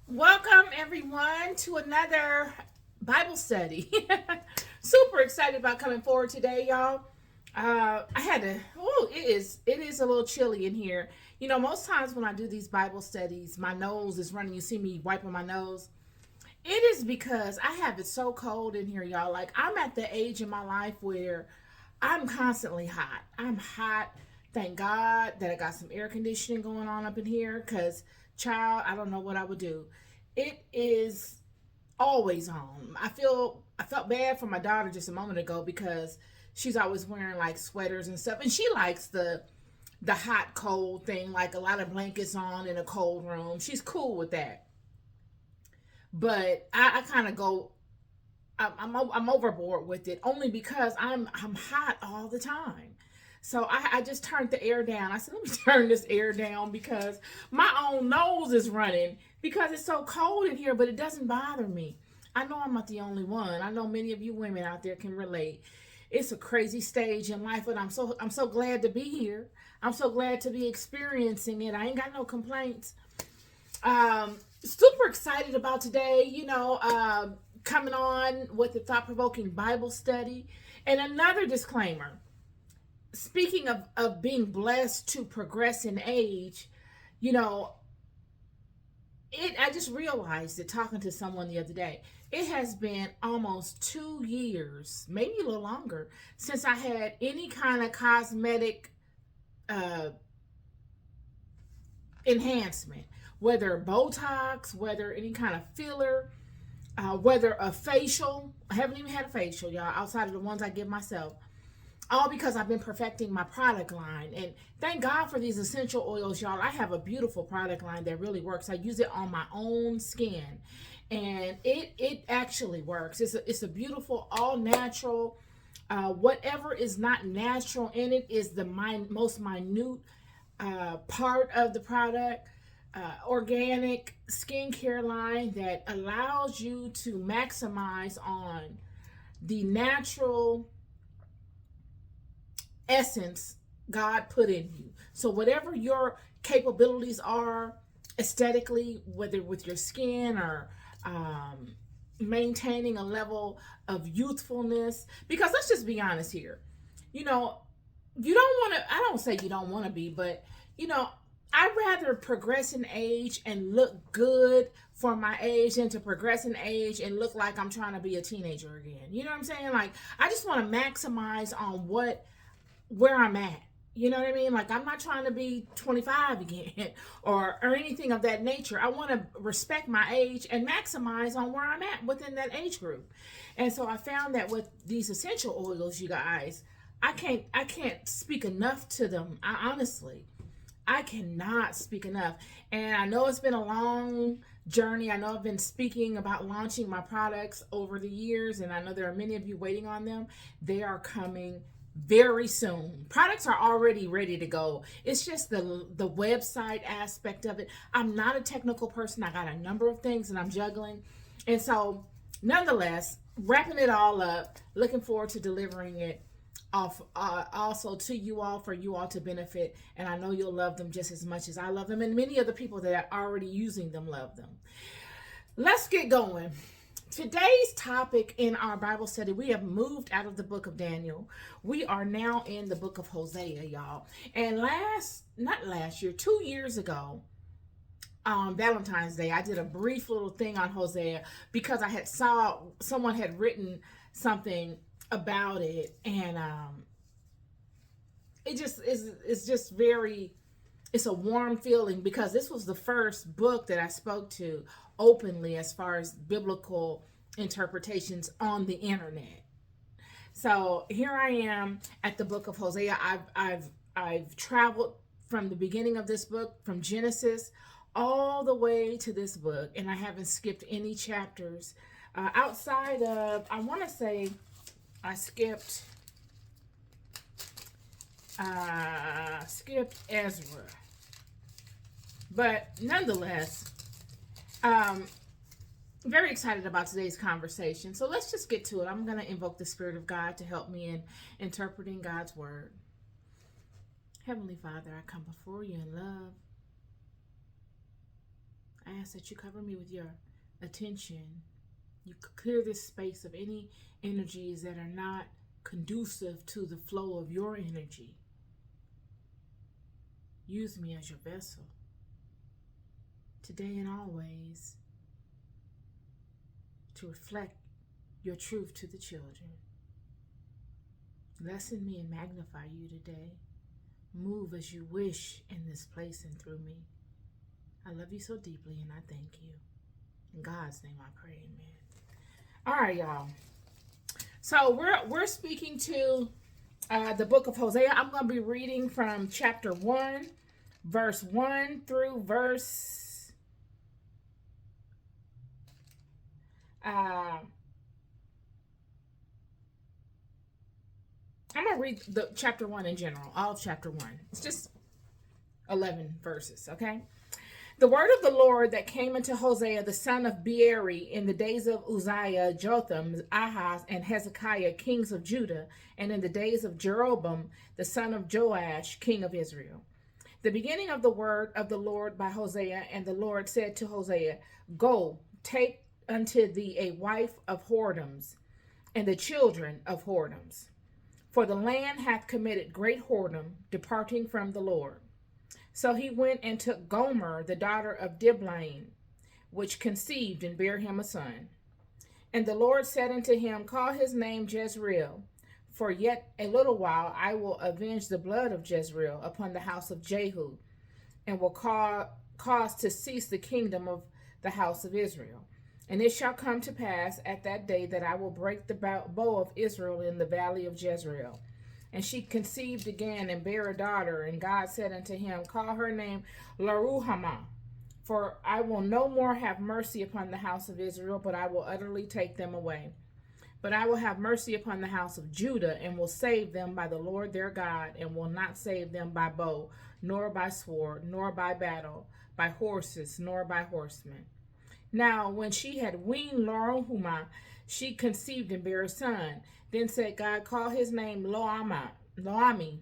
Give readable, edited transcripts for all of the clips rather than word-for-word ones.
Welcome, everyone, to another Bible study. Super excited about coming forward today, y'all. I had to. Oh, it is a little chilly in here. You know, most times when I do these Bible studies, my nose is running. You see me wiping my nose. It is because I have it so cold in here, y'all. Like I'm at the age in my life where I'm constantly hot. I'm hot. Thank God that I got some air conditioning going on up in here because, child, I don't know what I would do. It is always on. I felt bad for my daughter just a moment ago because she's always wearing like sweaters and stuff, and she likes the hot cold thing, like a lot of blankets on in a cold room. She's cool with that, but I kind of go I'm overboard with it only because I'm hot all the time. So I just turned the air down. I said, let me turn this air down because my own nose is running because it's so cold in here, but it doesn't bother me. I know I'm not the only one. I know many of you women out there can relate. It's a crazy stage in life, and I'm so glad to be here. I'm so glad to be experiencing it. I ain't got no complaints. Super excited about today. Coming on with the thought provoking Bible study. And another disclaimer, speaking of being blessed to progress in age, you know, I just realized it talking to someone the other day. It has been almost 2 years, maybe a little longer, since I had any kind of cosmetic uh, enhancement, whether Botox, whether any kind of filler, whether a facial. I haven't even had a facial, y'all, outside of the ones I give myself. All because I've been perfecting my product line. And thank God for these essential oils, y'all. I have a beautiful product line that really works. I use it on my own skin. And it actually works. It's a beautiful, all natural. Whatever is not natural in it is the most minute part of the product. Organic skincare line that allows you to maximize on the natural essence God put in you. So whatever your capabilities are aesthetically, whether with your skin or maintaining a level of youthfulness, because let's just be honest here, you know, you don't want to. I don't say you don't want to be, but you know, I'd rather progress in age and look good for my age than to progress in age and look like I'm trying to be a teenager again. You know what I'm saying? Like I just want to maximize on where I'm at. You know what I mean? Like I'm not trying to be 25 again or anything of that nature. I want to respect my age and maximize on where I'm at within that age group. And so I found that with these essential oils, you guys, I can't speak enough to them. I cannot speak enough. And I know it's been a long journey. I know I've been speaking about launching my products over the years, and I know there are many of you waiting on them. They are coming very soon. Products are already ready to go. It's just the website aspect of it. I'm not a technical person. I got a number of things that I'm juggling. And so, nonetheless, wrapping it all up, looking forward to delivering it off also to you all for you all to benefit, and I know you'll love them just as much as I love them, and many of the people that are already using them love them. Let's get going. Today's topic in our Bible study, we have moved out of the book of Daniel. We are now in the book of Hosea, y'all. And not last year, 2 years ago, on Valentine's Day, I did a brief little thing on Hosea because I had saw someone had written something about it, and it just is it's just very it's a warm feeling because this was the first book that I spoke to openly as far as biblical interpretations on the internet. So here I am at the book of Hosea. I've traveled from the beginning of this book, from Genesis all the way to this book, and I haven't skipped any chapters outside of, I want to say I skipped Ezra, but nonetheless, um, very excited about today's conversation. So let's just get to it. I'm going to invoke the Spirit of God to help me in interpreting God's word. Heavenly Father, I come before you in love. I ask that you cover me with your attention. You clear this space of any energies that are not conducive to the flow of your energy. Use me as your vessel, today and always, to reflect your truth to the children. Lessen me and magnify you today. Move as you wish in this place and through me. I love you so deeply and I thank you. In God's name I pray, amen. All right, y'all. So we're speaking to the book of Hosea. I'm going to be reading from chapter 1, verse 1 through verse... I'm going to read the chapter 1 in general, all of chapter 1. It's just 11 verses, okay? The word of the Lord that came into Hosea, the son of Beeri, in the days of Uzziah, Jotham, Ahaz, and Hezekiah, kings of Judah, and in the days of Jeroboam, the son of Joash, king of Israel. The beginning of the word of the Lord by Hosea, and the Lord said to Hosea, Go, take unto thee a wife of whoredoms, and the children of whoredoms. For the land hath committed great whoredom, departing from the Lord. So he went and took Gomer, the daughter of Diblaim, which conceived and bare him a son. And the Lord said unto him, Call his name Jezreel, for yet a little while I will avenge the blood of Jezreel upon the house of Jehu, and will cause to cease the kingdom of the house of Israel. And it shall come to pass at that day that I will break the bow of Israel in the valley of Jezreel. And she conceived again and bare a daughter. And God said unto him, Call her name Laruhamah, for I will no more have mercy upon the house of Israel, but I will utterly take them away. But I will have mercy upon the house of Judah, and will save them by the Lord their God, and will not save them by bow, nor by sword, nor by battle, by horses, nor by horsemen. Now, when she had weaned Laruhamah, she conceived and bare a son. Then said God, Call his name Loami,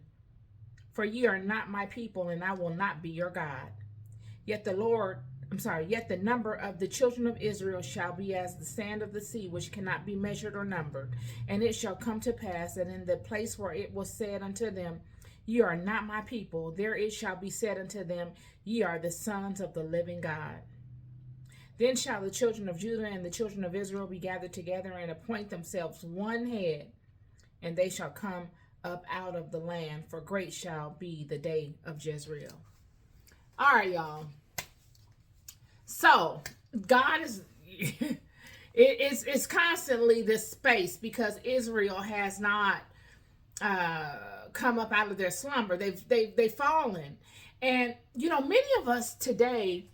for ye are not my people, and I will not be your God. Yet the number of the children of Israel shall be as the sand of the sea, which cannot be measured or numbered. And it shall come to pass that in the place where it was said unto them, Ye are not my people, there it shall be said unto them, Ye are the sons of the living God. Then shall the children of Judah and the children of Israel be gathered together and appoint themselves one head, and they shall come up out of the land, for great shall be the day of Jezreel. All right, y'all. So God is it's constantly this space, because Israel has not come up out of their slumber. They've fallen, and many of us today.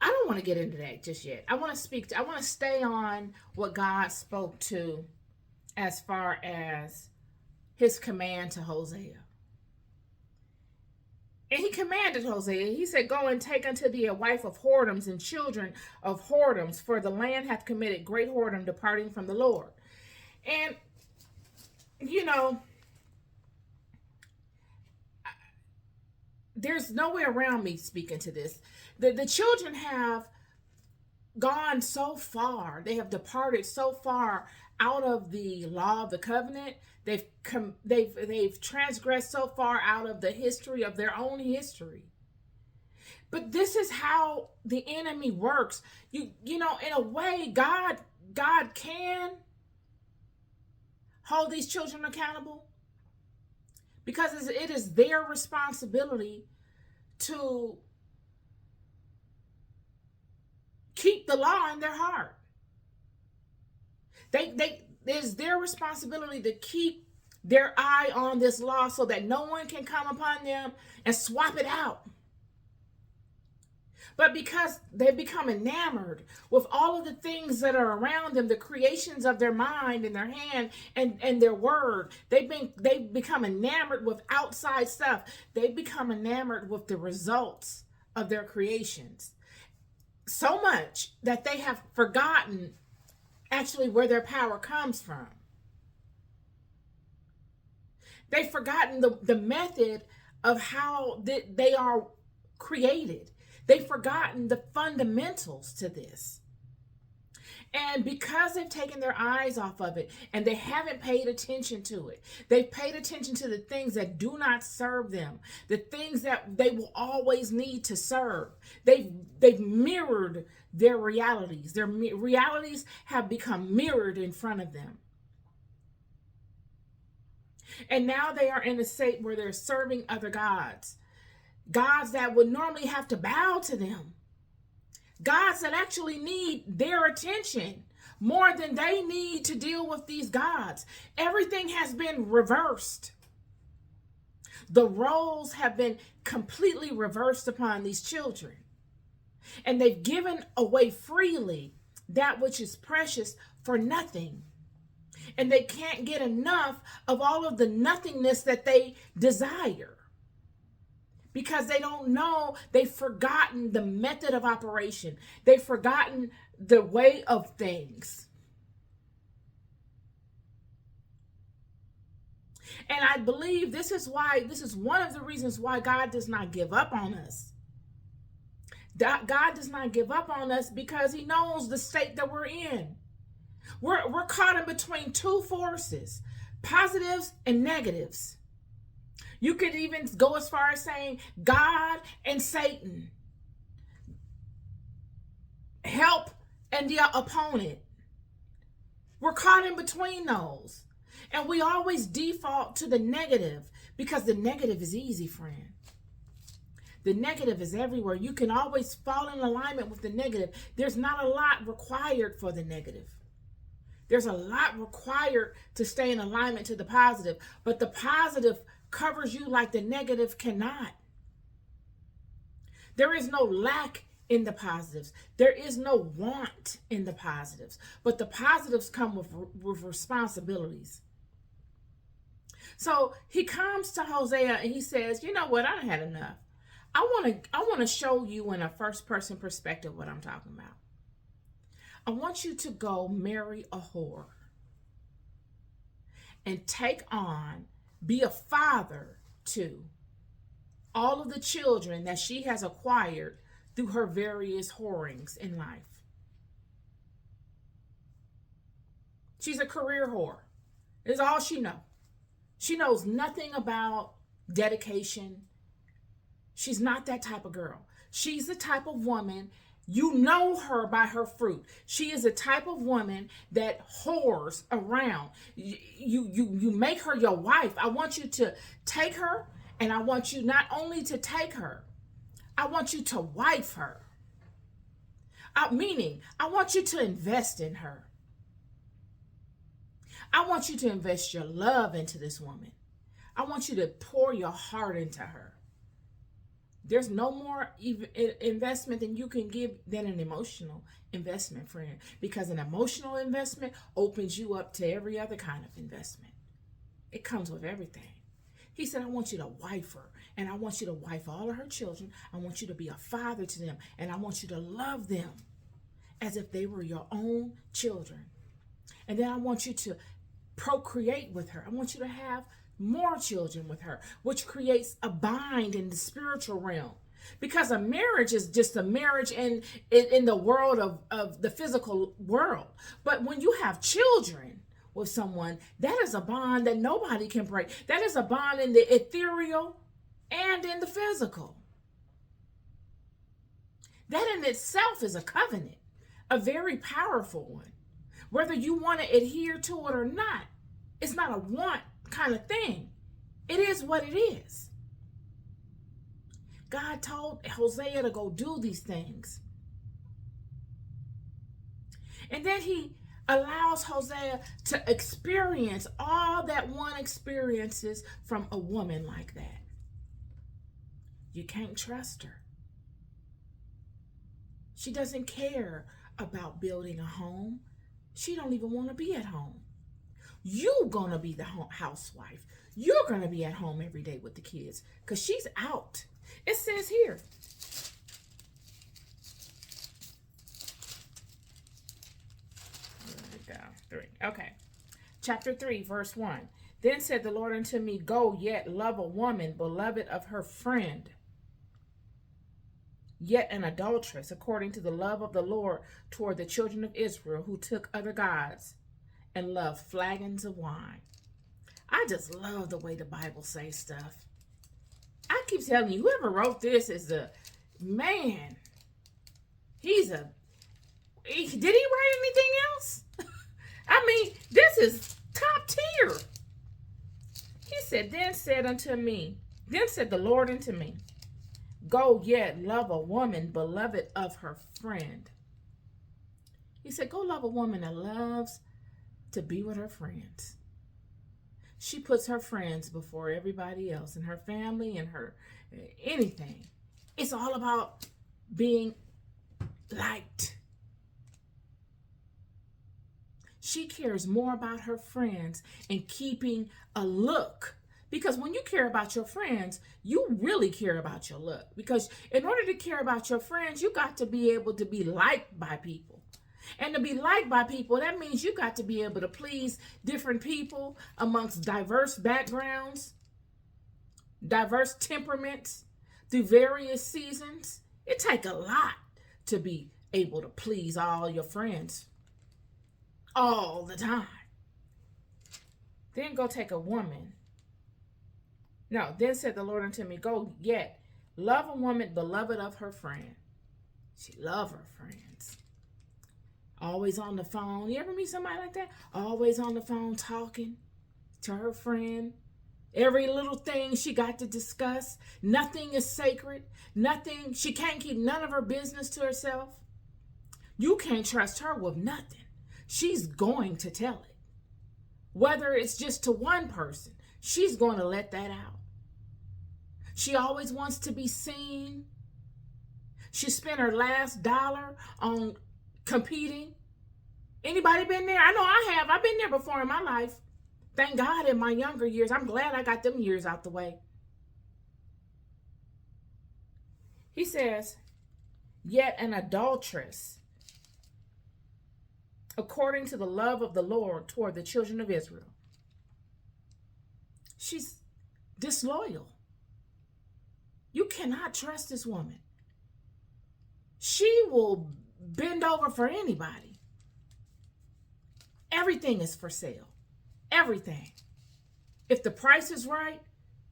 I don't want to get into that just yet. I want to stay on what God spoke to as far as his command to Hosea. And he commanded Hosea, he said, Go and take unto thee a wife of whoredoms and children of whoredoms, for the land hath committed great whoredom, departing from the Lord. And, there's no way around me speaking to this. The children have gone so far. They have departed so far out of the law of the covenant. They've transgressed so far out of the history of their own history. But this is how the enemy works. In a way, God can hold these children accountable, because it is their responsibility to keep the law in their heart. It is their responsibility to keep their eye on this law so that no one can come upon them and swap it out. But because they've become enamored with all of the things that are around them, the creations of their mind and their hand and their word, they've become enamored with outside stuff. They've become enamored with the results of their creations. So much that they have forgotten actually where their power comes from. They've forgotten the method of how they are created. They've forgotten the fundamentals to this. And because they've taken their eyes off of it and they haven't paid attention to it, they've paid attention to the things that do not serve them, the things that they will always need to serve. They've mirrored their realities. Their realities have become mirrored in front of them. And now they are in a state where they're serving other gods, gods that would normally have to bow to them. Gods that actually need their attention more than they need to deal with these gods. Everything has been reversed. The roles have been completely reversed upon these children. And they've given away freely that which is precious for nothing. And they can't get enough of all of the nothingness that they desire. Because they don't know, they've forgotten the method of operation. They've forgotten the way of things. And I believe this is one of the reasons why God does not give up on us. God does not give up on us because he knows the state that we're in. We're caught in between two forces, positives and negatives. You could even go as far as saying God and Satan. Help and the opponent. We're caught in between those. And we always default to the negative because the negative is easy, friend. The negative is everywhere. You can always fall in alignment with the negative. There's not a lot required for the negative. There's a lot required to stay in alignment to the positive, but the positive covers you like the negative cannot. There is no lack in the positives. There is no want in the positives, but the positives come with responsibilities. So he comes to Hosea and he says, you know what? I had enough. I want to show you in a first person perspective what I'm talking about. I want you to go marry a whore and be a father to all of the children that she has acquired through her various whorings in life. She's a career whore. Is all she knows. She knows nothing about dedication. She's not that type of girl. She's the type of woman, you know her by her fruit. She is a type of woman that whores around. You make her your wife. I want you to take her, and I want you not only to take her, I want you to wife her. Meaning, I want you to invest in her. I want you to invest your love into this woman. I want you to pour your heart into her. There's no more investment than you can give than an emotional investment, friend. Because an emotional investment opens you up to every other kind of investment. It comes with everything. He said, I want you to wife her. And I want you to wife all of her children. I want you to be a father to them. And I want you to love them as if they were your own children. And then I want you to procreate with her. I want you to have more children with her, which creates a bind in the spiritual realm. Because a marriage is just a marriage in the world of the physical world. But when you have children with someone, that is a bond that nobody can break. That is a bond in the ethereal and in the physical. That in itself is a covenant, a very powerful one. Whether you want to adhere to it or not, it's not a want kind of thing. It is what it is. God told Hosea to go do these things. And then he allows Hosea to experience all that one experiences from a woman like that. You can't trust her. She doesn't care about building a home. She don't even want to be at home. You're going to be the housewife. You're going to be at home every day with the kids because she's out. It says here. Okay. Chapter 3, verse 1. Then said the Lord unto me, go yet love a woman, beloved of her friend. yet an adulteress, according to the love of the Lord toward the children of Israel, who took other gods and loved flagons of wine. I just love the way the Bible says stuff. I keep telling you, whoever wrote this is a man. Did he write anything else? I mean, this is top tier. He said, then said the Lord unto me, go yet love a woman beloved of her friend. He said, go love a woman that loves to be with her friends. She puts her friends before everybody else, and her family and her anything. It's all about being liked. She cares more about her friends and keeping a look. Because when you care about your friends, you really care about your look. Because in order to care about your friends, you got to be able to be liked by people. And to be liked by people, that means you got to be able to please different people amongst diverse backgrounds, diverse temperaments, through various seasons. It takes a lot to be able to please all your friends all the time. Then go take a woman. No, then said the Lord unto me, go yet, love a woman beloved of her friend. She loved her friends. Always on the phone. You ever meet somebody like that? Always on the phone talking to her friend. Every little thing she got to discuss. Nothing is sacred. Nothing. She can't keep none of her business to herself. You can't trust her with nothing. She's going to tell it. Whether it's just to one person, she's going to let that out. She always wants to be seen. She spent her last dollar on competing. Anybody been there? I know I have. I've been there before in my life. Thank God in my younger years. I'm glad I got them years out the way. He says, yet an adulteress, according to the love of the Lord toward the children of Israel. She's disloyal. You cannot trust this woman. She will bend over for anybody. Everything is for sale. Everything. If the price is right,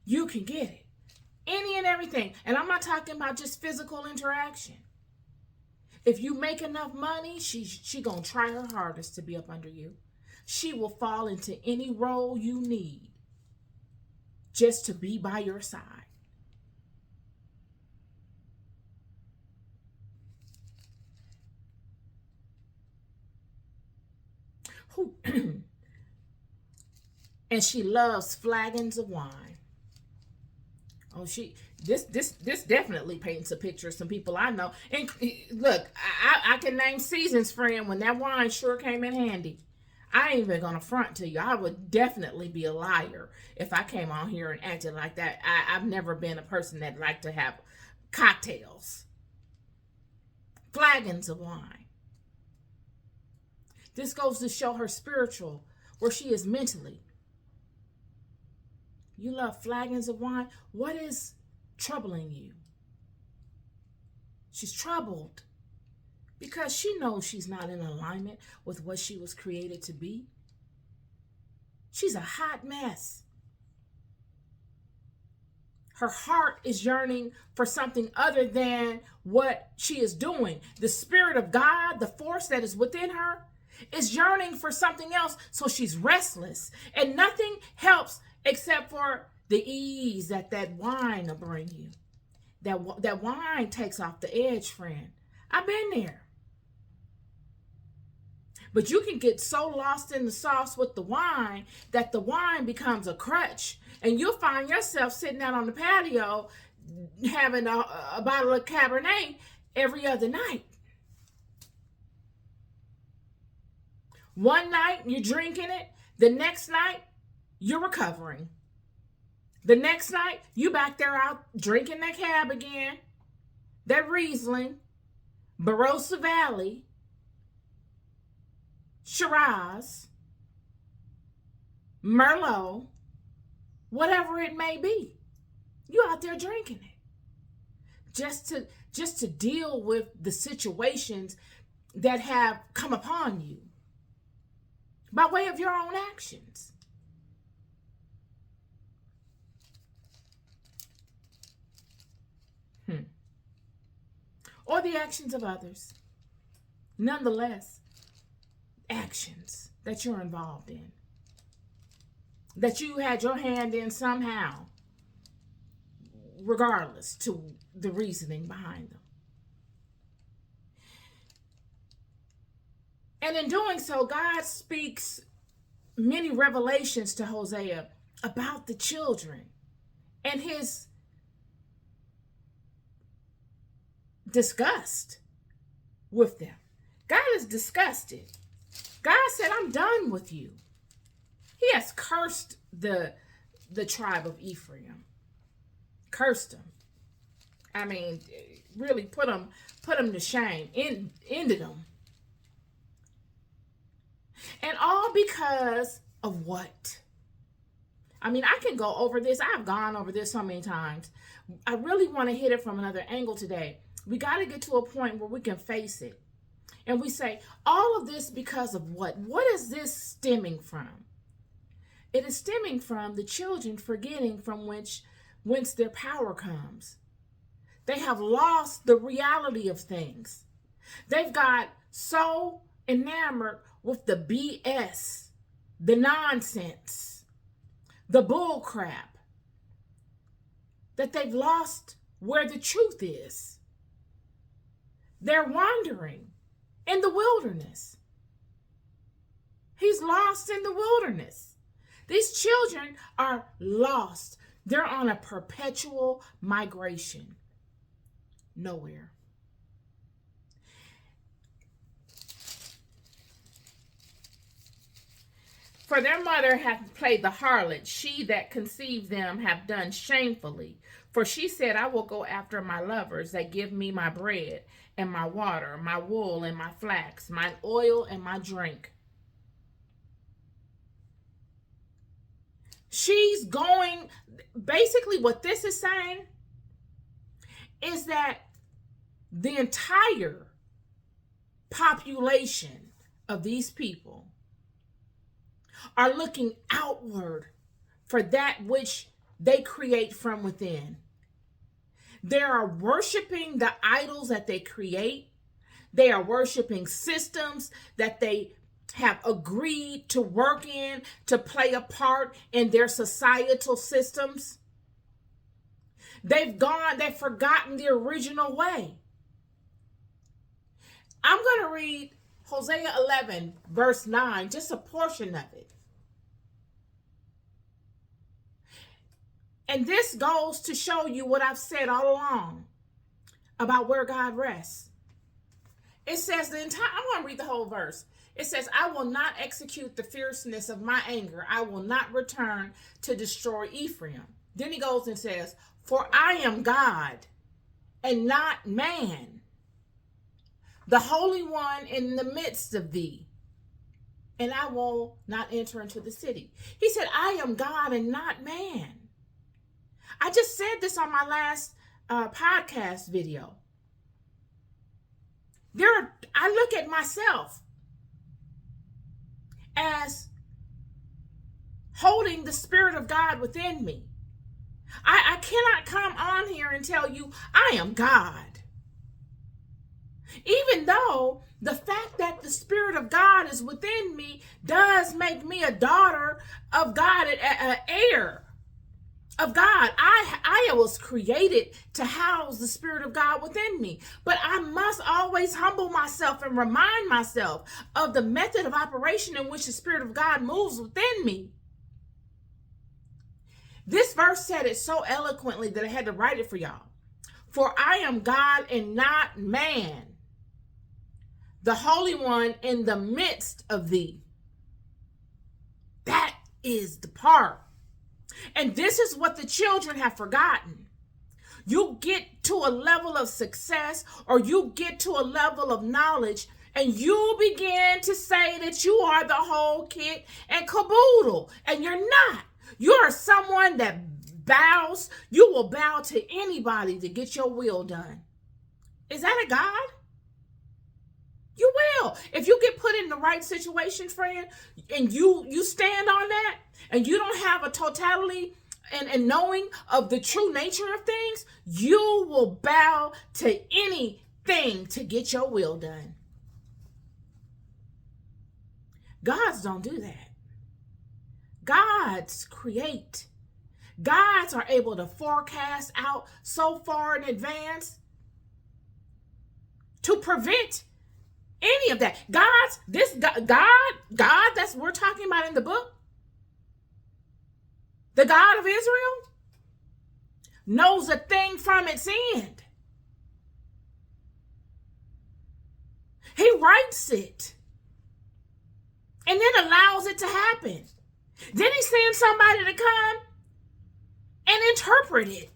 you can get it. Any and everything. And I'm not talking about just physical interaction. If you make enough money, she gonna try her hardest to be up under you. She will fall into any role you need just to be by your side. And she loves flagons of wine. Oh, this definitely paints a picture of some people I know. And look, I can name Season's friend when that wine sure came in handy. I ain't even gonna front to you. I would definitely be a liar if I came on here and acted like that. I've never been a person that liked to have cocktails. Flagons of wine. This goes to show her spiritual, where she is mentally. You love flagons of wine. What is troubling you? She's troubled because she knows she's not in alignment with what she was created to be. She's a hot mess. Her heart is yearning for something other than what she is doing. The Spirit of God, the force that is within her, is yearning for something else. So she's restless, and nothing helps except for the ease that wine will bring you. That wine takes off the edge, friend. I've been there. But you can get so lost in the sauce with the wine that the wine becomes a crutch. And you'll find yourself sitting out on the patio having a bottle of Cabernet every other night. One night you're drinking it. The next night you're recovering. The next night you back there out drinking that Cab again. That Riesling, Barossa Valley, Shiraz, Merlot, whatever it may be. You out there drinking it. just to deal with the situations that have come upon you by way of your own actions. Or the actions of others. Nonetheless, actions that you're involved in, that you had your hand in somehow, regardless to the reasoning behind them. And in doing so, God speaks many revelations to Hosea about the children and his disgust with them. God is disgusted. God said, I'm done with you. He has cursed the tribe of Ephraim. Cursed them. I mean, really put them to shame. Ended them. And all because of what? I mean, I can go over this. I've gone over this so many times. I really want to hit it from another angle today. We got to get to a point where we can face it. And we say, all of this because of what? What is this stemming from? It is stemming from the children forgetting from whence their power comes. They have lost the reality of things. They've got so enamored with the BS, the nonsense, the bull crap, that they've lost where the truth is. They're wandering in the wilderness. He's lost in the wilderness. These children are lost. They're on a perpetual migration. Nowhere. For their mother hath played the harlot. She that conceived them have done shamefully. For she said, I will go after my lovers that give me my bread and my water, my wool and my flax, mine oil and my drink. She's going, basically what this is saying is that the entire population of these people are looking outward for that which they create from within. They are worshiping the idols that they create. They are worshiping systems that they have agreed to work in, to play a part in their societal systems. They've forgotten the original way. I'm going to read Hosea 11, verse 9, just a portion of it. And this goes to show you what I've said all along about where God rests. It says I'm going to read the whole verse. It says, I will not execute the fierceness of my anger. I will not return to destroy Ephraim. Then he goes and says, for I am God and not man, the Holy One in the midst of thee, and I will not enter into the city. He said, I am God and not man. I just said this on my last podcast video. I look at myself as holding the Spirit of God within me. I cannot come on here and tell you I am God. Even though the fact that the Spirit of God is within me does make me a daughter of God, an heir of God. I was created to house the Spirit of God within me. But I must always humble myself and remind myself of the method of operation in which the Spirit of God moves within me. This verse said it so eloquently that I had to write it for y'all. For I am God and not man, the Holy One in the midst of thee. That is the part. And this is what the children have forgotten. You get to a level of success or you get to a level of knowledge and you begin to say that you are the whole kit and caboodle. And you're not. You're someone that you will bow to anybody to get your will done. Is that a God? You will. If you get put in the right situation, friend, and you stand on that, and you don't have a totality and knowing of the true nature of things, you will bow to anything to get your will done. Gods don't do that. Gods create. Gods are able to forecast out so far in advance to prevent any of that. God that's we're talking about in the book, the God of Israel, knows a thing from its end. He writes it and then allows it to happen. Then he sends somebody to come and interpret it.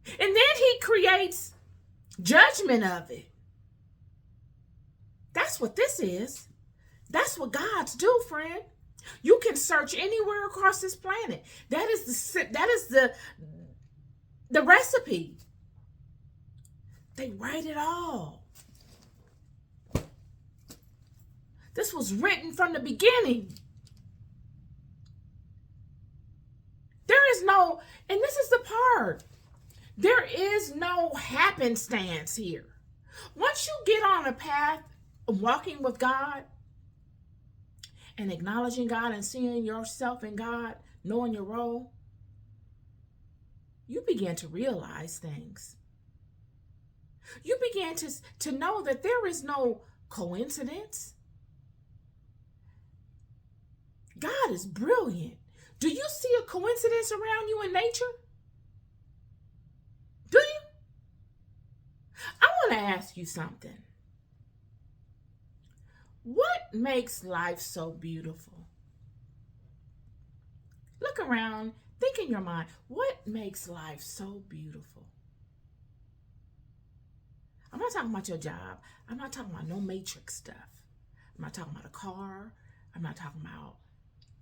And then he creates judgment of it. That's what this is. That's what gods do, friend. You can search anywhere across this planet. That is the recipe. They write it all. This was written from the beginning. There is no, and this is the part, there is no happenstance here. Once you get on a path of walking with God and acknowledging God and seeing yourself in God, knowing your role, you begin to realize things. You begin to know that there is no coincidence. God is brilliant. Do you see a coincidence around you in nature? Do you? I want to ask you something. What makes life so beautiful? Look around, think in your mind, what makes life so beautiful? I'm not talking about your job. I'm not talking about no matrix stuff. I'm not talking about a car. I'm not talking about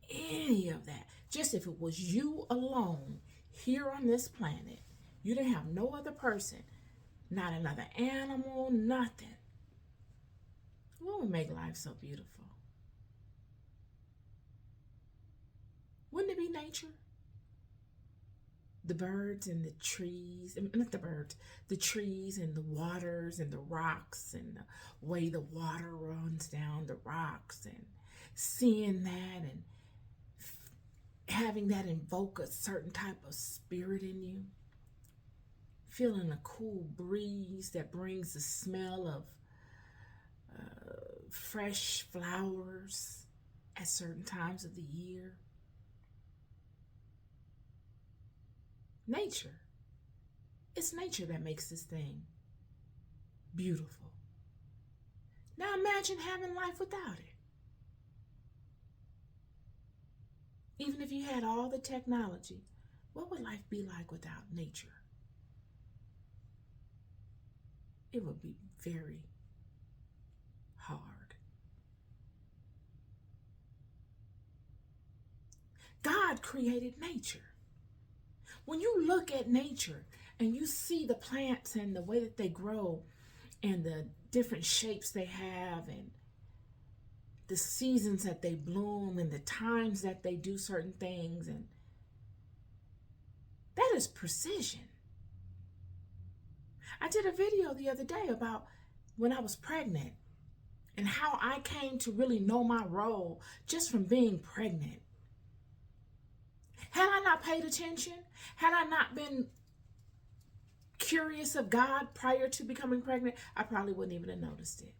any of that. Just if it was you alone here on this planet, you didn't have no other person, not another animal, nothing. What would make life so beautiful? Wouldn't it be nature? The birds and the trees, not the birds, the trees and the waters and the rocks and the way the water runs down the rocks and seeing that and having that invoke a certain type of spirit in you. Feeling a cool breeze that brings the smell of fresh flowers at certain times of the year. Nature. It's nature that makes this thing beautiful. Now imagine having life without it. Even if you had all the technology, what would life be like without nature? It would be very hard. God created nature. When you look at nature and you see the plants and the way that they grow and the different shapes they have and the seasons that they bloom and the times that they do certain things, and that is precision. I did a video the other day about when I was pregnant and how I came to really know my role just from being pregnant. Had I not paid attention, had I not been curious of God prior to becoming pregnant, I probably wouldn't even have noticed it.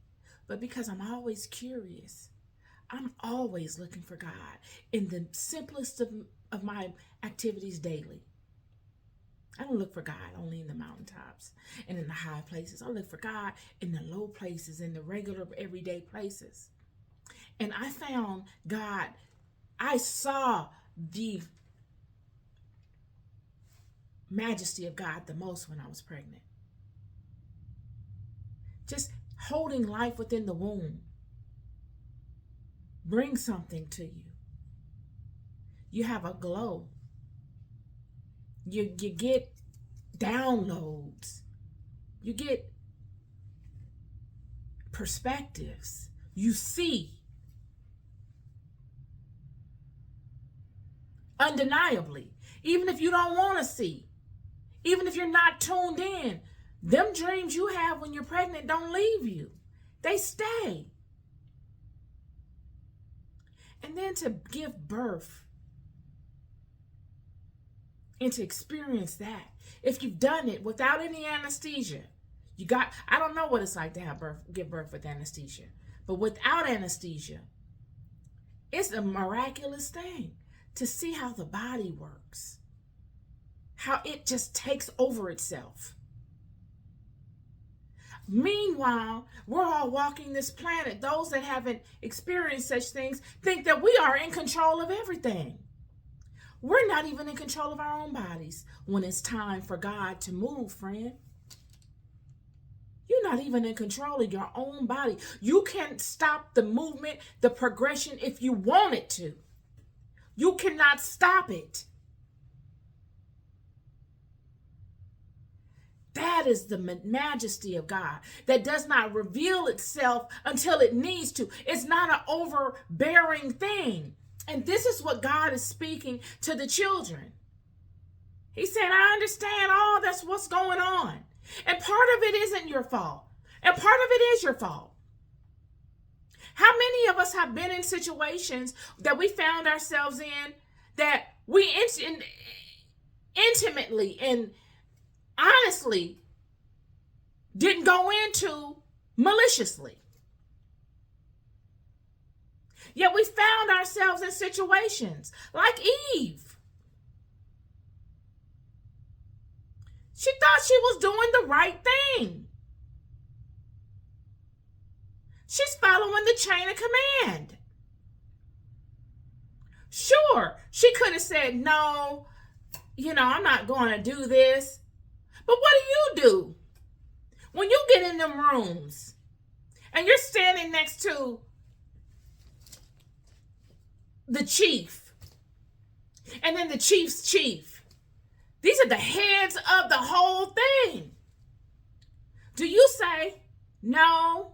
But because I'm always curious, I'm always looking for God in the simplest of my activities daily. I don't look for God only in the mountaintops and in the high places. I look for God in the low places, in the regular everyday places. And I found God, I saw the majesty of God the most when I was pregnant. Just holding life within the womb brings something to you. You have a glow. You get downloads. You get perspectives. You see. Undeniably. Even if you don't want to see. Even if you're not tuned in. Them dreams you have when you're pregnant don't leave you. They stay. And then to give birth and to experience that. If you've done it without any anesthesia, I don't know what it's like to give birth with anesthesia, but without anesthesia, it's a miraculous thing to see how the body works, how it just takes over itself. Meanwhile, we're all walking this planet. Those that haven't experienced such things think that we are in control of everything. We're not even in control of our own bodies when it's time for God to move, friend. You're not even in control of your own body. You can't stop the movement, the progression if you want it to. You cannot stop it. That is the majesty of God that does not reveal itself until it needs to. It's not an overbearing thing. And this is what God is speaking to the children. He said, I understand all that's what's going on. And part of it isn't your fault. And part of it is your fault. How many of us have been in situations that we found ourselves in that we intimately and honestly didn't go into maliciously? Yet we found ourselves in situations like Eve. She thought she was doing the right thing. She's following the chain of command. Sure, she could have said, no, I'm not going to do this. But what do? When you get in them rooms and you're standing next to the chief and then the chief's chief, these are the heads of the whole thing. Do you say no?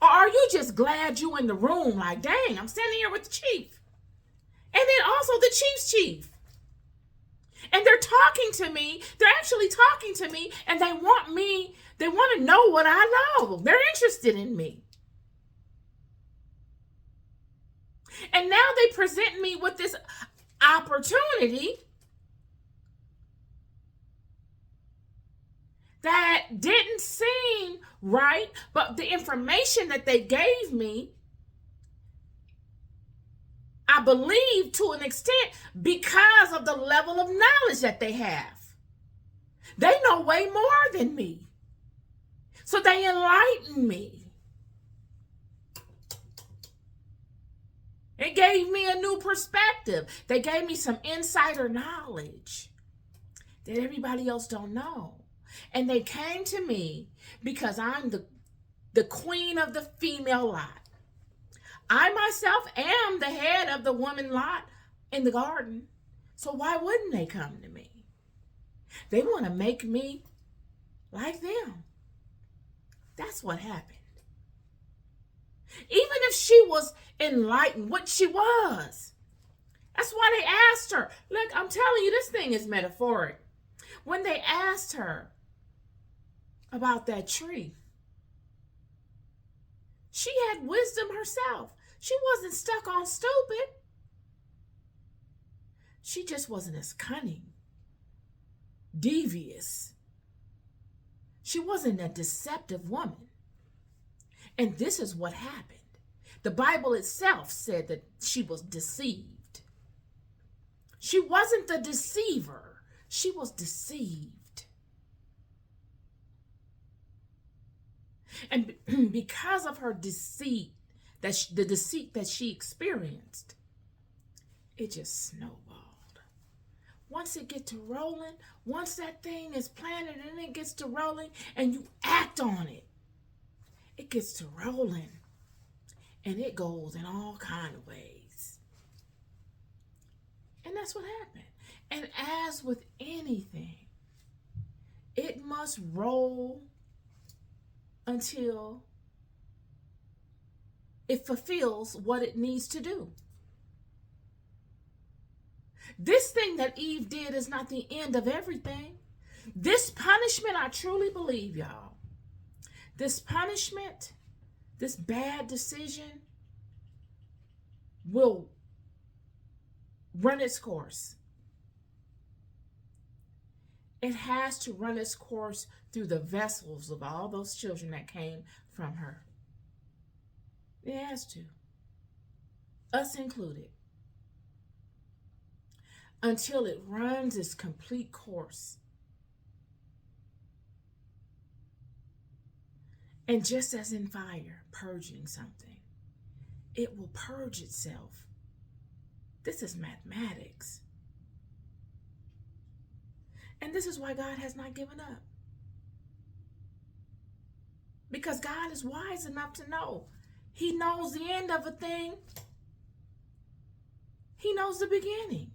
Or are you just glad you in the room like, dang, I'm standing here with the chief? And then also the chief's chief. And they're talking to me. They're actually talking to me, and they want to know what I know. They're interested in me. And now they present me with this opportunity that didn't seem right, but the information that they gave me, I believe to an extent because of the level of knowledge that they have. They know way more than me. So they enlighten me. It gave me a new perspective. They gave me some insider knowledge that everybody else don't know. And they came to me because I'm the queen of the female lot. I myself am the head of the woman lot in the garden. So why wouldn't they come to me? They want to make me like them. That's what happened. Even if she was enlightened, what she was. That's why they asked her. Look, I'm telling you, this thing is metaphoric. When they asked her about that tree, she had wisdom herself. She wasn't stuck on stupid. She just wasn't as cunning, devious. She wasn't a deceptive woman. And this is what happened. The Bible itself said that she was deceived. She wasn't the deceiver. She was deceived. And because of her deceit, the deceit that she experienced, it just snowballed. Once it gets to rolling, once that thing is planted and it gets to rolling and you act on it, it gets to rolling and it goes in all kind of ways. And that's what happened. And as with anything, it must roll until it fulfills what it needs to do. This thing that Eve did is not the end of everything. This punishment, I truly believe, y'all, this punishment, this bad decision will run its course. It has to run its course through the vessels of all those children that came from her. It has to. Us included. Until it runs its complete course. And just as in fire, purging something, it will purge itself. This is mathematics. And this is why God has not given up. Because God is wise enough to know. He knows the end of a thing. He knows the beginning.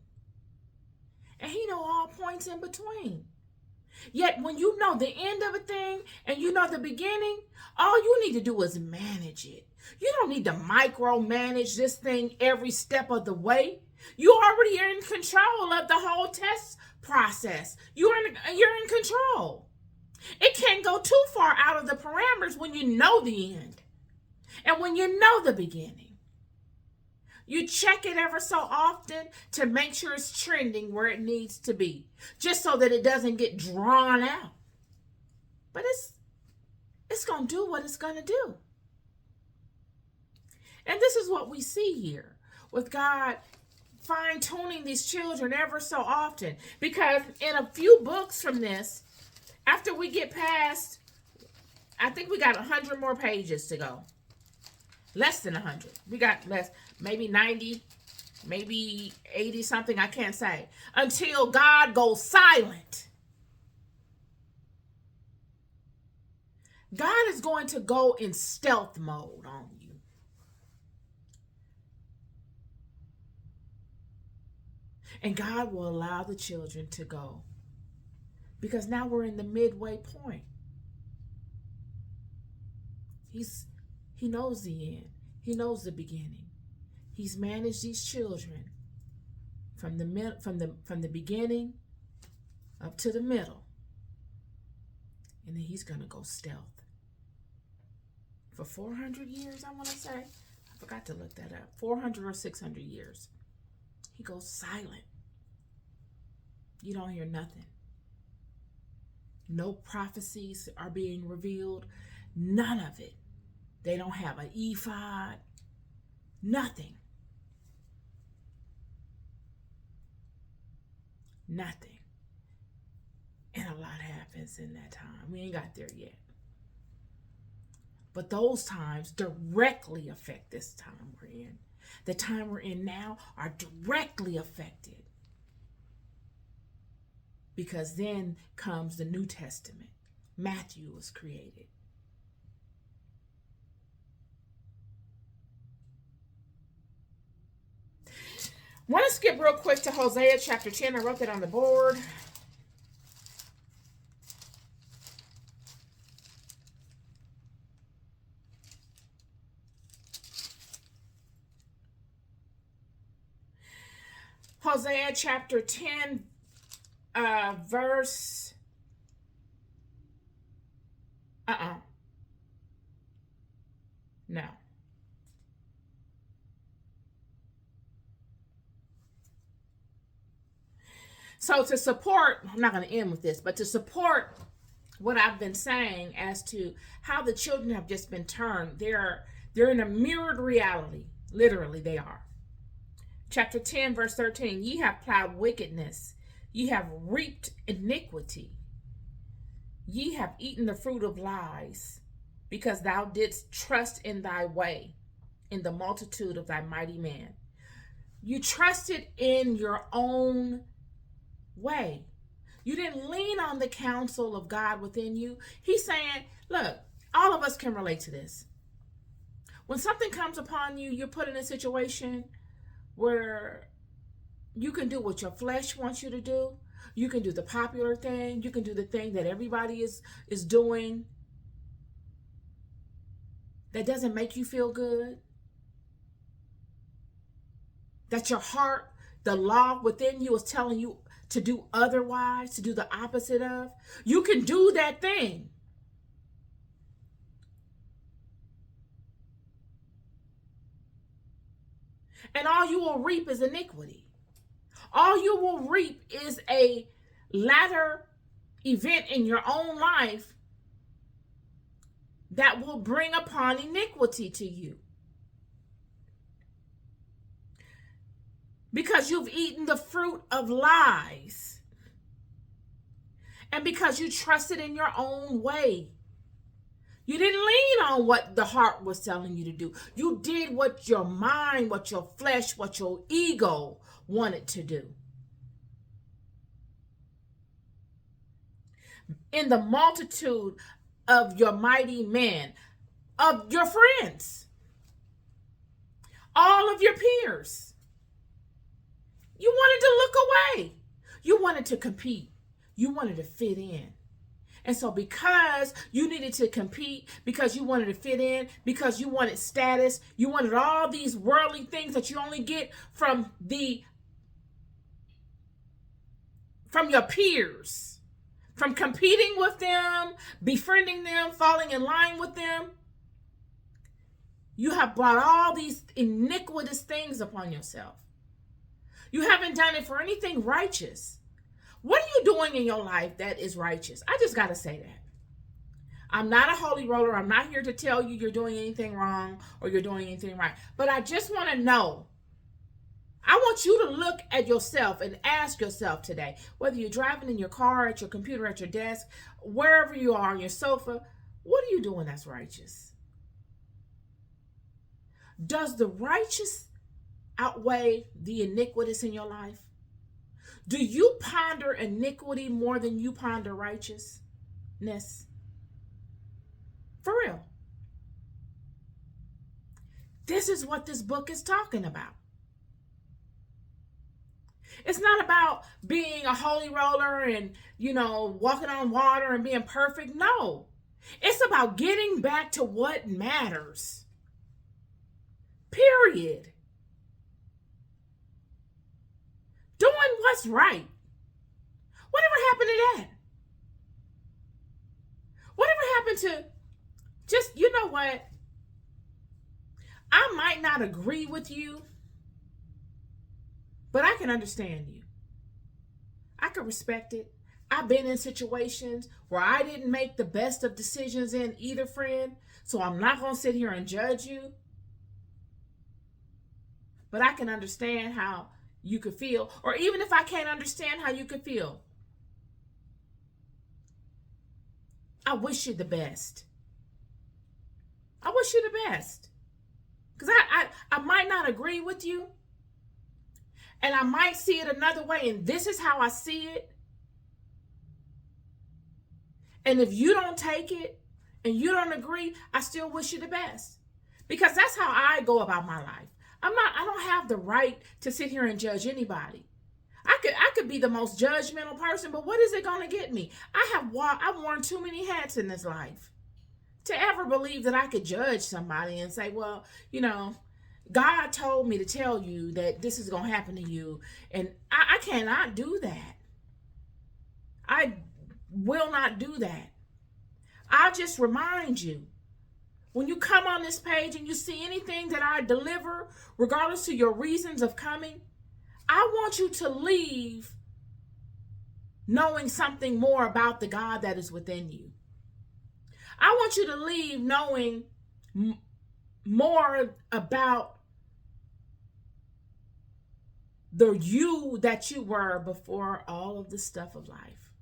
And he knows all points in between. Yet when you know the end of a thing and you know the beginning, all you need to do is manage it. You don't need to micromanage this thing every step of the way. You already are in control of the whole test process. You're in control. It can't go too far out of the parameters when you know the end and when you know the beginning. You check it ever so often to make sure it's trending where it needs to be, just so that it doesn't get drawn out. But it's going to do what it's going to do. And this is what we see here with God fine-tuning these children ever so often. Because in a few books from this, after we get past, I think we got 100 more pages to go. Less than 100. We got less, maybe 90, maybe 80 something, I can't say. Until God goes silent. God is going to go in stealth mode on you. And God will allow the children to go. Because now we're in the midway point. He knows the end. He knows the beginning. He's managed these children from the beginning up to the middle. And then he's going to go stealth. For 400 years, I want to say. I forgot to look that up. 400 or 600 years. He goes silent. You don't hear nothing. No prophecies are being revealed. None of it. They don't have an ephod. Nothing. Nothing. And a lot happens in that time. We ain't got there yet. But those times directly affect this time we're in. The time we're in now are directly affected. Because then comes the New Testament. Matthew was created. I want to skip real quick to Hosea chapter 10. I wrote that on the board. Hosea chapter 10, verse... No. So to support, I'm not going to end with this, but to support what I've been saying as to how the children have just been turned, they're in a mirrored reality. Literally, they are. Chapter 10, verse 13, ye have plowed wickedness. Ye have reaped iniquity. Ye have eaten the fruit of lies, because thou didst trust in thy way, in the multitude of thy mighty men. You trusted in your own way. You didn't lean on the counsel of God within you. He's saying, look, all of us can relate to this. When something comes upon you, you're put in a situation where You can do what your flesh wants you to do. You can do the popular thing. You can do the thing that everybody is doing that doesn't make you feel good. That your heart, the law within you is telling you to do otherwise, to do the opposite of. You can do that thing. And all you will reap is iniquity. All you will reap is a latter event in your own life that will bring upon iniquity to you. Because you've eaten the fruit of lies. And because you trusted in your own way. You didn't lean on what the heart was telling you to do. You did what your mind, what your flesh, what your ego wanted to do. In the multitude of your mighty men, of your friends, all of your peers, you wanted to look away. You wanted to compete. You wanted to fit in. And so because you needed to compete, because you wanted to fit in, because you wanted status, you wanted all these worldly things that you only get from your peers, from competing with them, befriending them, falling in line with them, you have brought all these iniquitous things upon yourself. You haven't done it for anything righteous. What are you doing in your life that is righteous? I just got to say that. I'm not a holy roller. I'm not here to tell you you're doing anything wrong or you're doing anything right. But I just want to know. I want you to look at yourself and ask yourself today, whether you're driving in your car, at your computer, at your desk, wherever you are on your sofa, what are you doing that's righteous? Does the righteous outweigh the iniquitous in your life? Do you ponder iniquity more than you ponder righteousness? For real. This is what this book is talking about. It's not about being a holy roller and, walking on water and being perfect. No. It's about getting back to what matters. Period. Doing what's right. Whatever happened to that? Whatever happened to just, you know what? I might not agree with you, but I can understand you. I can respect it. I've been in situations where I didn't make the best of decisions in either, friend, so I'm not going to sit here and judge you. But I can understand how you could feel, or even if I can't understand how you could feel, I wish you the best. I wish you the best. Because I might not agree with you, and I might see it another way, and this is how I see it. And if you don't take it and you don't agree, I still wish you the best. Because that's how I go about my life. I don't have the right to sit here and judge anybody. I could be the most judgmental person, but what is it going to get me? I've worn too many hats in this life to ever believe that I could judge somebody and say, well, God told me to tell you that this is going to happen to you. And I cannot do that. I will not do that. I'll just remind you, when you come on this page and you see anything that I deliver, regardless to your reasons of coming, I want you to leave knowing something more about the God that is within you. I want you to leave knowing more about the you that you were before all of the stuff of life.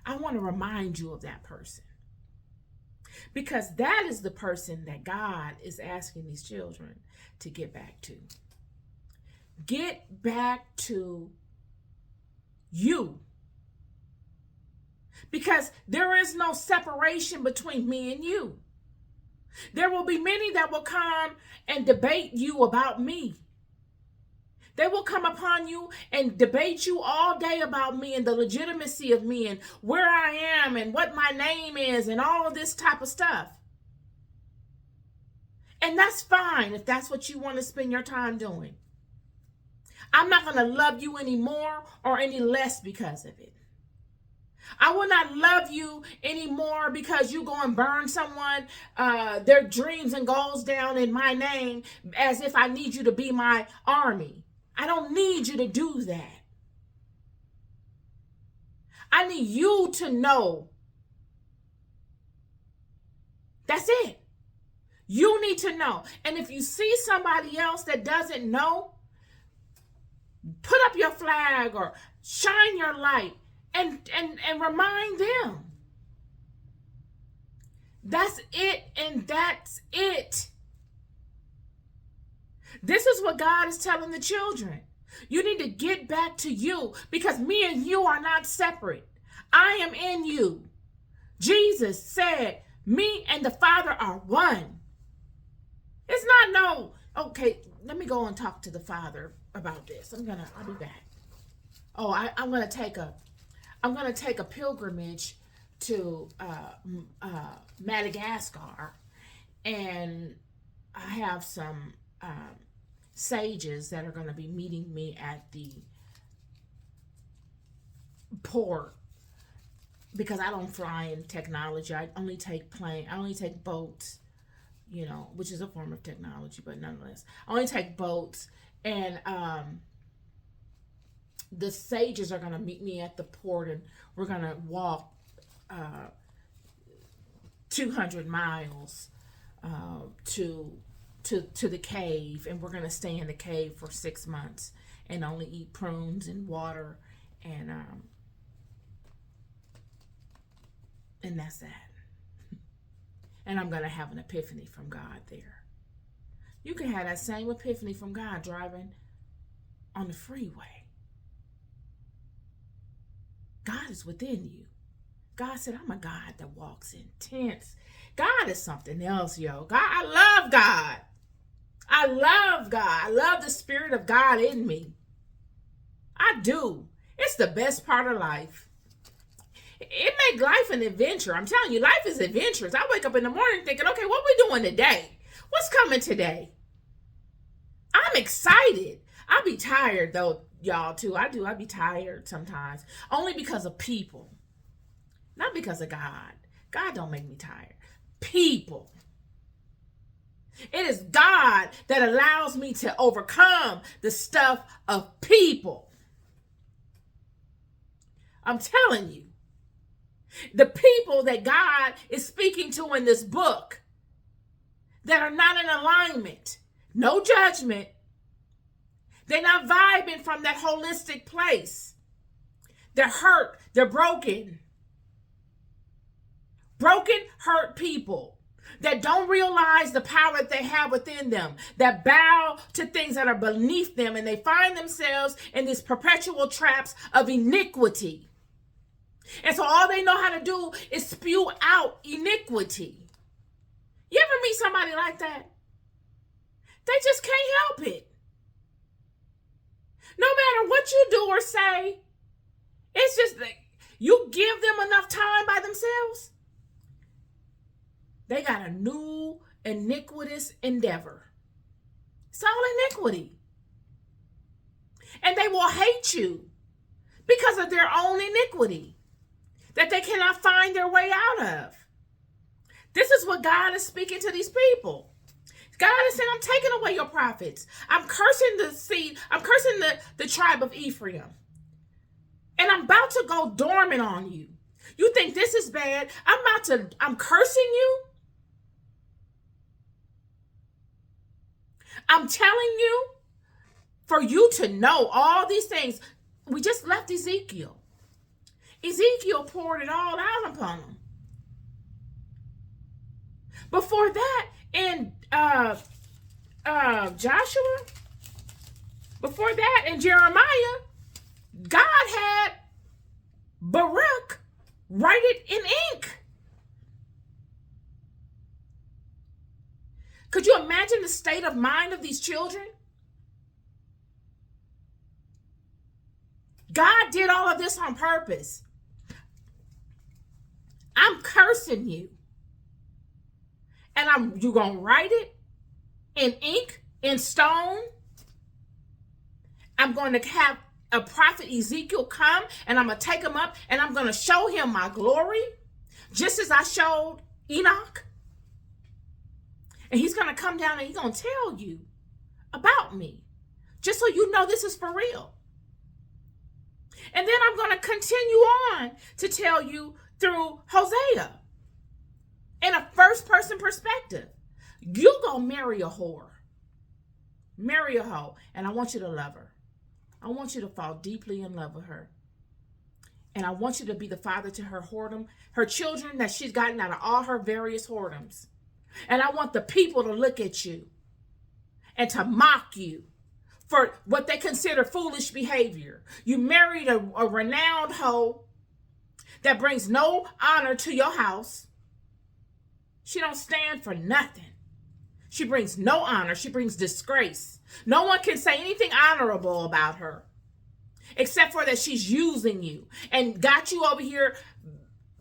I want to remind you of that person. Because that is the person that God is asking these children to get back to. Get back to you. Because there is no separation between me and you. There will be many that will come and debate you about me. They will come upon you and debate you all day about me and the legitimacy of me and where I am and what my name is and all of this type of stuff. And that's fine if that's what you want to spend your time doing. I'm not going to love you any more or any less because of it. I will not love you anymore because you go and burn someone, their dreams and goals down in my name as if I need you to be my army. I don't need you to do that. I need you to know. That's it. You need to know. And if you see somebody else that doesn't know, put up your flag or shine your light and remind them. That's it, and that's it. This is what God is telling the children. You need to get back to you because me and you are not separate. I am in you. Jesus said, me and the Father are one. It's not no, okay, let me go and talk to the Father about this. I'll be back. Oh, I'm going to take a pilgrimage to Madagascar, and I have some sages that are going to be meeting me at the port because I don't fly in technology. I only take boats, which is a form of technology, but nonetheless, I only take boats. And the sages are going to meet me at the port, and we're going to walk 200 miles to the cave, and we're going to stay in the cave for 6 months and only eat prunes and water, and that's that. And I'm going to have an epiphany from God there. You can have that same epiphany from God driving on the freeway. God is within you. God said, I'm a God that walks in tents. God is something else, yo. God, I love God. I love God. I love the Spirit of God in me. I do. It's the best part of life. It makes life an adventure. I'm telling you, life is adventurous. I wake up in the morning thinking, okay, what we doing today? What's coming today? I'm excited. I'll be tired though, y'all, too. I be tired sometimes. Only because of people. Not because of God. God don't make me tired. People. It is God that allows me to overcome the stuff of people. I'm telling you. The people that God is speaking to in this book that are not in alignment. No judgment. They're not vibing from that holistic place. They're hurt. They're broken. Broken, hurt people that don't realize the power that they have within them, that bow to things that are beneath them, and they find themselves in these perpetual traps of iniquity. And so all they know how to do is spew out iniquity. You ever meet somebody like that? They just can't help it. No matter what you do or say, it's just like you give them enough time by themselves, they got a new iniquitous endeavor. It's all iniquity. And they will hate you because of their own iniquity that they cannot find their way out of. This is what God is speaking to these people. God is saying, I'm taking away your prophets. I'm cursing the seed. I'm cursing the tribe of Ephraim. And I'm about to go dormant on you. You think this is bad? I'm cursing you. I'm telling you, for you to know all these things. We just left Ezekiel. Ezekiel poured it all out upon them. Before that, in Joshua, before that, in Jeremiah, God had Baruch write it in ink. Could you imagine the state of mind of these children? God did all of this on purpose. I'm cursing you. And you're going to write it in ink, in stone. I'm going to have a prophet Ezekiel come, and I'm going to take him up, and I'm going to show him my glory, just as I showed Enoch. And he's going to come down and he's going to tell you about me, just so you know this is for real. And then I'm going to continue on to tell you through Hosea in a first-person perspective. You go marry a whore. Marry a hoe. And I want you to love her. I want you to fall deeply in love with her. And I want you to be the father to her whoredom, her children that she's gotten out of all her various whoredoms. And I want the people to look at you and to mock you for what they consider foolish behavior. You married a renowned hoe that brings no honor to your house. She don't stand for nothing. She brings no honor. She brings disgrace. No one can say anything honorable about her, except for that she's using you and got you over here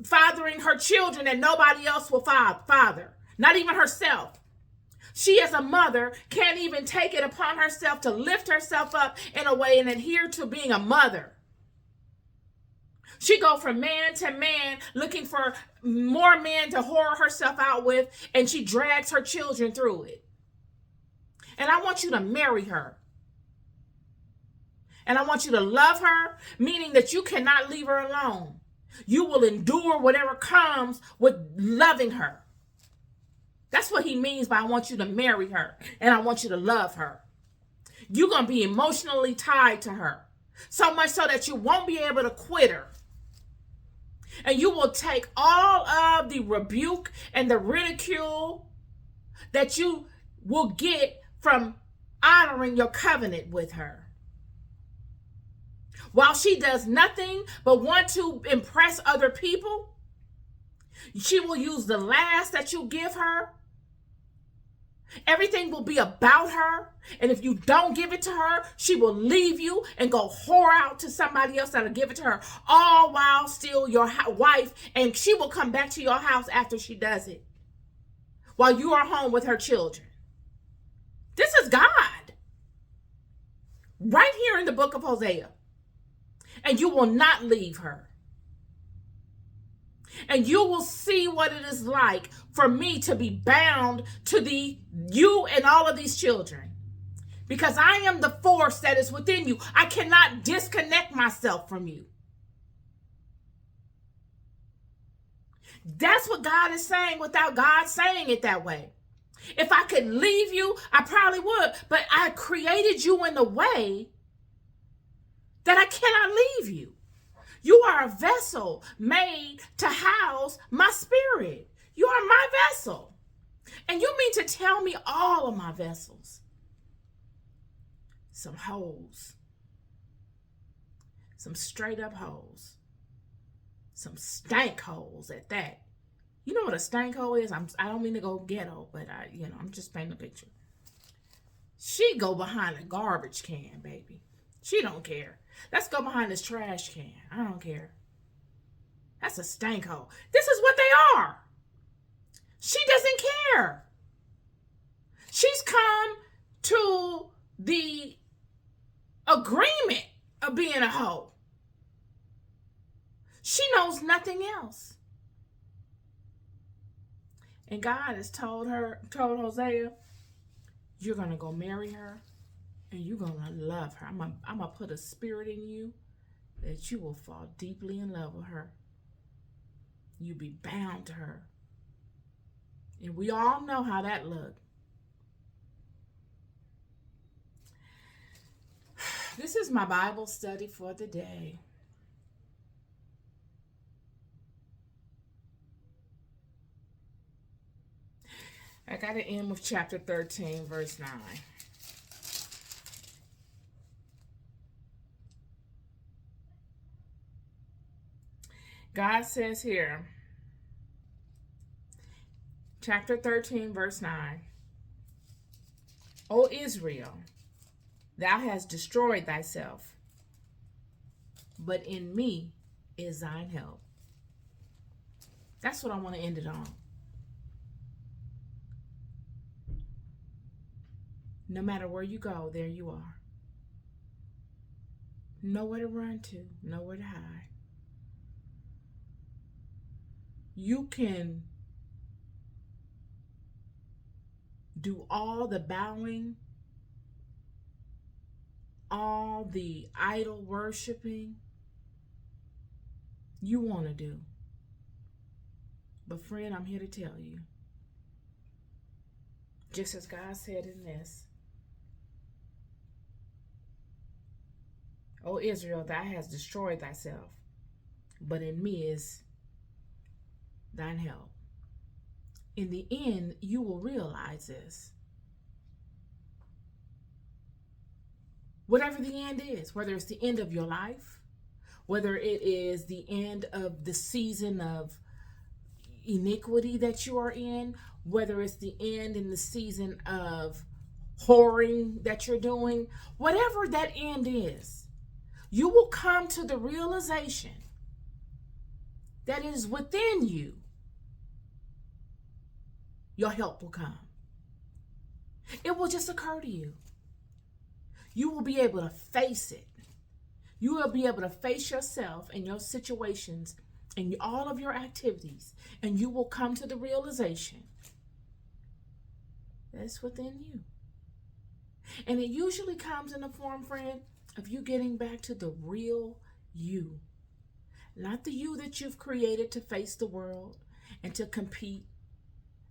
fathering her children that nobody else will father, not even herself. She as a mother can't even take it upon herself to lift herself up in a way and adhere to being a mother. She go from man to man looking for more men to whore herself out with, and she drags her children through it. And I want you to marry her. And I want you to love her, meaning that you cannot leave her alone. You will endure whatever comes with loving her. That's what he means by I want you to marry her and I want you to love her. You're going to be emotionally tied to her, so much so that you won't be able to quit her. And you will take all of the rebuke and the ridicule that you will get from honoring your covenant with her. While she does nothing but want to impress other people, she will use the last that you give her. Everything will be about her. And if you don't give it to her, she will leave you and go whore out to somebody else that'll give it to her, all while still your wife. And she will come back to your house after she does it, while you are home with her children. This is God. Right here in the book of Hosea. And you will not leave her. And you will see what it is like for me to be bound to you and all of these children. Because I am the force that is within you. I cannot disconnect myself from you. That's what God is saying without God saying it that way. If I could leave you, I probably would. But I created you in a way that I cannot leave you. You are a vessel made to house my spirit. You are my vessel. And you mean to tell me all of my vessels? Some holes. Some straight up holes. Some stank holes at that. You know what a stank hole is? I don't mean to go ghetto, but I'm just painting a picture. She go behind a garbage can, baby. She don't care. Let's go behind this trash can. I don't care. That's a stank hole. This is what they are. She doesn't care. She's come to the agreement of being a hoe. She knows nothing else. And God has told Hosea, you're going to go marry her. And you're going to love her. I'm going to put a spirit in you that you will fall deeply in love with her. You'll be bound to her. And we all know how that looked. This is my Bible study for the day. I got to end with chapter 13, verse 9. God says here, chapter 13, verse 9, O Israel, thou hast destroyed thyself. but in me is thine help. That's what I want to end it on. No matter where you go, there you are. Nowhere to run to, nowhere to hide. You can do all the bowing, all the idol worshiping you want to do. But friend, I'm here to tell you, just as God said in this, O Israel, thou hast destroyed thyself, but in me is thine help. In the end, you will realize this. Whatever the end is, whether it's the end of your life, whether it is the end of the season of iniquity that you are in, whether it's the end in the season of whoring that you're doing, whatever that end is, you will come to the realization that it is within you. Your help will come. It will just occur to you. You will be able to face it. You will be able to face yourself and your situations and all of your activities, and you will come to the realization that's within you. And it usually comes in the form, friend, of you getting back to the real you. Not the you that you've created to face the world and to compete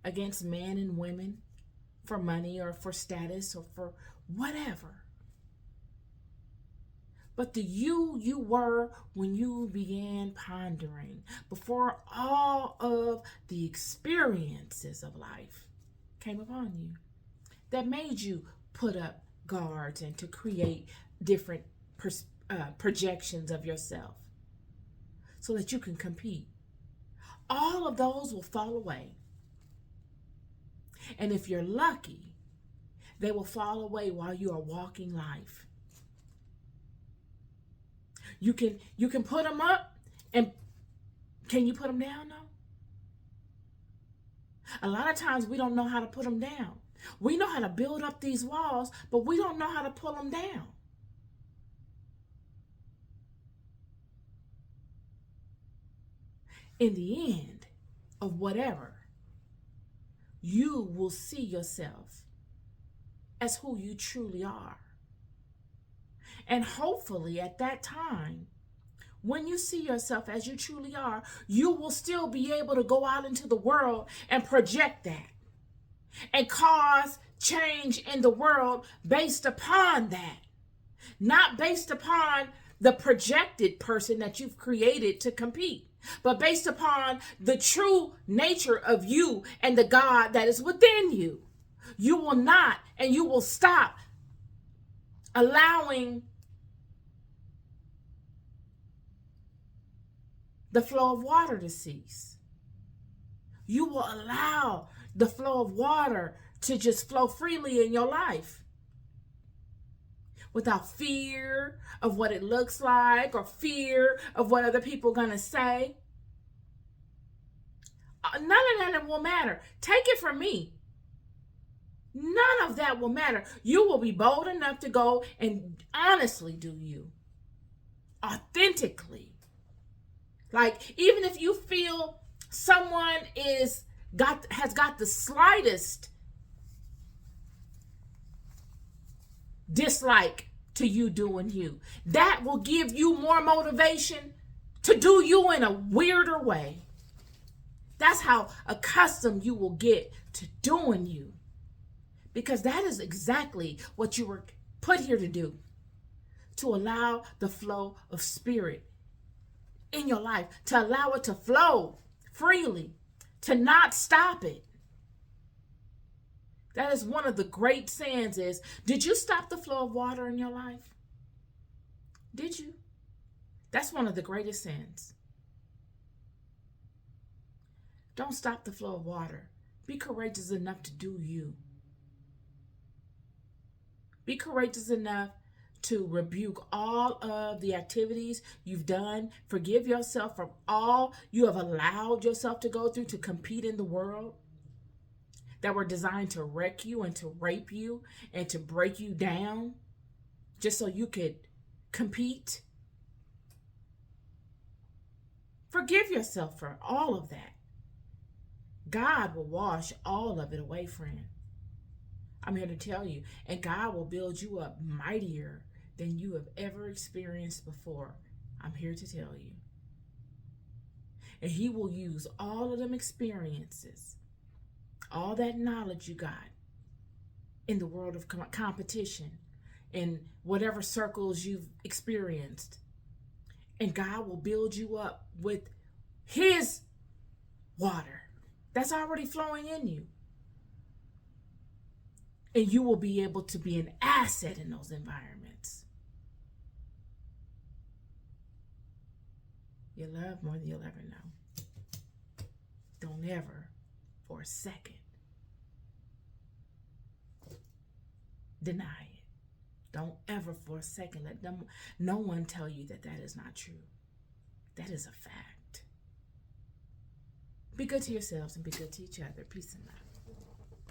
against men and women for money or for status or for whatever. But the you were when you began pondering, before all of the experiences of life came upon you, that made you put up guards and to create different projections of yourself so that you can compete. All of those will fall away. And if you're lucky, they will fall away while you are walking life. You can put them up, and can you put them down though? A lot of times we don't know how to put them down. We know how to build up these walls, but we don't know how to pull them down. In the end of whatever, you will see yourself as who you truly are. And hopefully at that time, when you see yourself as you truly are, you will still be able to go out into the world and project that and cause change in the world based upon that, not based upon the projected person that you've created to compete, but based upon the true nature of you and the God that is within you. You will not, and you will stop allowing the flow of water to cease. You will allow the flow of water to just flow freely in your life without fear of what it looks like or fear of what other people are going to say. None of that will matter. Take it from me. None of that will matter. You will be bold enough to go and honestly do you. Authentically. Like, even if you feel someone has got the slightest dislike to you doing you, that will give you more motivation to do you in a weirder way. That's how accustomed you will get to doing you. Because that is exactly what you were put here to do. To allow the flow of spirit in your life, to allow it to flow freely, to not stop it. That is one of the great sayings is, did you stop the flow of water in your life? Did you? That's one of the greatest sins. Don't stop the flow of water. Be courageous enough to do you. Be courageous enough to rebuke all of the activities you've done. Forgive yourself from all you have allowed yourself to go through to compete in the world that were designed to wreck you and to rape you and to break you down just so you could compete. Forgive yourself for all of that. God will wash all of it away, friend. I'm here to tell you. And God will build you up mightier than you have ever experienced before. I'm here to tell you. And He will use all of them experiences, all that knowledge you got in the world of competition, in whatever circles you've experienced. And God will build you up with His water that's already flowing in you. And you will be able to be an asset in those environments. You're loved more than you'll ever know. Don't ever, for a second, deny it. Don't ever for a second let no one tell you that that is not true. That is a fact. Be good to yourselves and be good to each other. Peace and love.